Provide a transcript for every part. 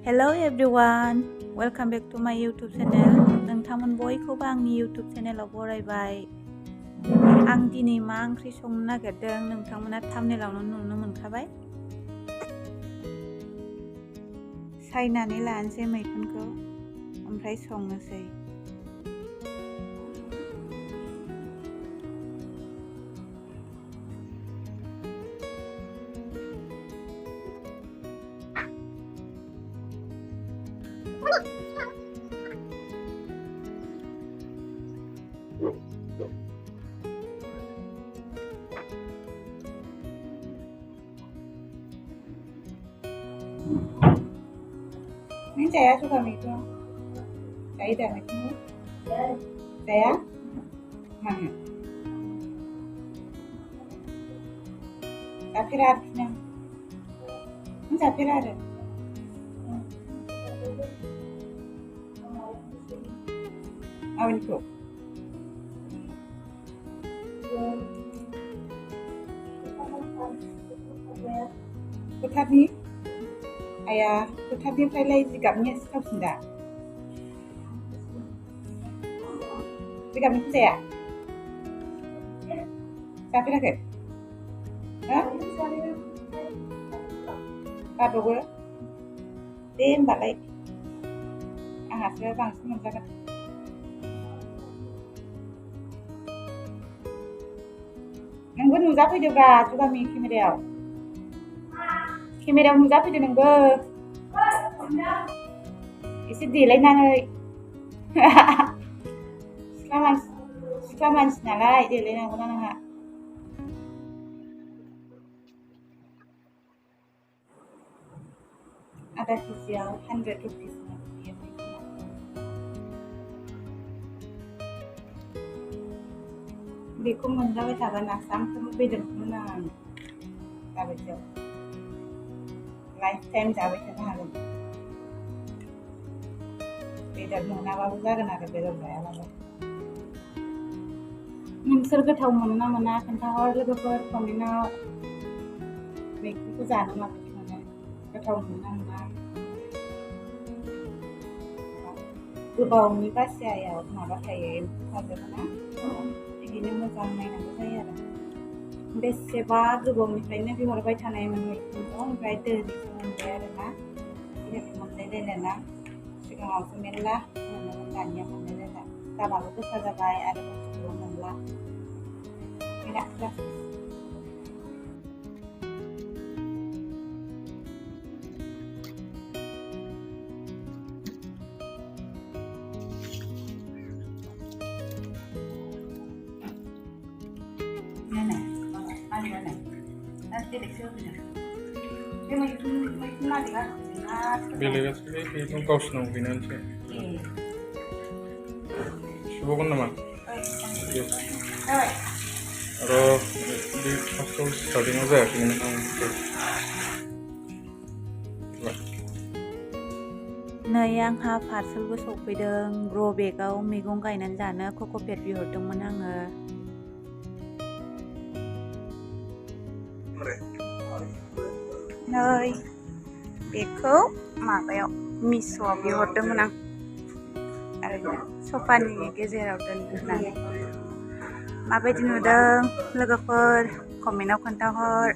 Hello everyone, welcome back to my YouTube channel. नोंथांमोन बयखौबो आंनि YouTube चेनेलाव बरायबाय। आं दिनै मा ओंख्रि संनो नागिरदों नोंथांमोना थाम्बनेलावनो नुनो मोनखाबाय। सायनानै लानोसै मैखुनखौ ओमफ्राय संनोसै। Ini saya suka itu. Saya tidak itu. Saya mana? Tapi rasanya, ini tapi rasa. Awin itu. Tetapi ayah tetapi lagi sikapnya seperti dah. Sikapnya saya. Tapi lagi. Hah? Kado gue. Dem balik. Saya langsung menjaga. Yang gue nuzap juga coba mikir dia. Kamera nuzap itu nenggo. Isi delay nangai. Selamat senalai delay nanggo nangga. Ada facial 100 rupees. Beku menjawab saban asam kamu beda menang. Tapi jauh. Lifetime jawab senang. Beda menang apa juga kan ada beda berapa lah. Nungsur ke tahu mana kan tahu orang lagi berkomentar. Beku tu jangan macam mana. Ke tahu mana. Kebau ni pasti ayah kenapa kayak saja mana. Ini मोजां नायनांगौ जायो आरो बेसेबा गोबावनिफ्रायनो बिहरबाय थानायमोन मैखुनखौ ओमफ्राय दोनैसो मोनबाय आरोना बिदिनो मोनलायलायला सिगाङावसो मेरला मोनोमोन दानिया मोनलायलायला दामाबो गोसा जाबाय आरो बुस्थुबो मोनला Belega sekali itu kau senang finansi. Coba kan nama. Aro di pasal starting aja dengan kamu. नै आंहा पार्सेलबो सफैदों ग्र' बेगआव मैगं गायनानै जानो कक'पेट बिहरदोंमोन आङो नै बेखौ माबायाव मिश'आव बिहरदोंमोन आं आरो सफानि गेजेराव दोननानै माबायदि नुदों लोगोफोर कमेन्टआव खोन्थाहर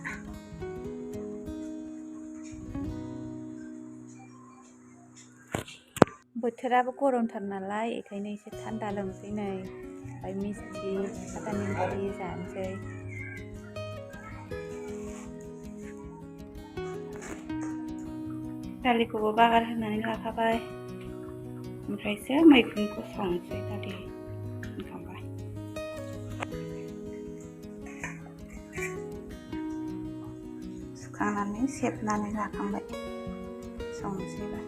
बोथोराबो गरमथार नालाय बेखायनो एसे थान्दा लोंसै नै ओमफ्राय मिस्थि खाथा निमखि जानोसै दालिखौबो बागार होनानै लाखाबाय ओमफ्रायसो मैखुनखौ संनोसै दालि ओंखामबाय सुखांनानै सेबनानै लाखांबाय संनोसैबा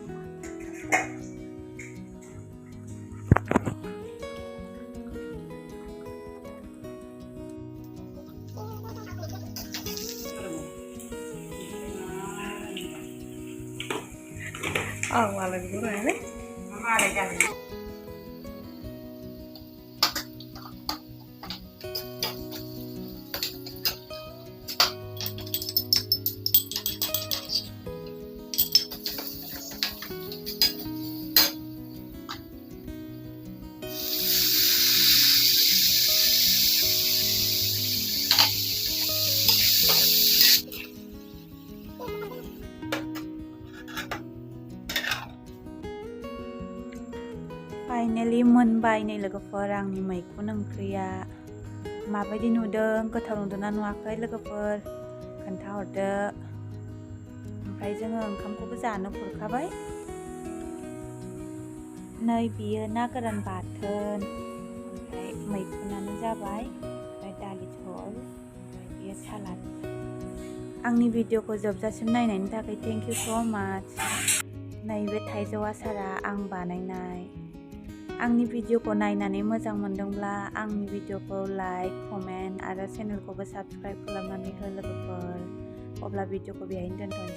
Oh, malah gitu kan? Mama ada jalan. Finally मोनबाय नै लोगोफोर आंनि मैखुन ओंख्रिया माबायदि नुदों गोथाव नुदोंना नुवाखै लोगोफोर खोन्थाहरदो ओमफ्राय जोङो ओंखामखौबो जानो खुरखाबाय नै बियो ना गोरान बाथोन ओमफ्राय मैखुनानो जाबाय ओमफ्राय दालि झल ओमफ्राय बियो सालाद आंनि भिडिअखौ जोबजासिम नायनायनि थाखाय थेंक इउ स' माच नैबे थाइजौ आसारा आं बानायनाय आंनि भिडिअखौ नायनानै मोजां मोनदोंब्ला आंनि भिडिअखौ लाइक कमेन्ट आरो चेनेलखौबो साबस्क्राइब खालामनानै हो लोगोफोर अब्ला भिडिअखौ बेहायनो दोनथ'नोसै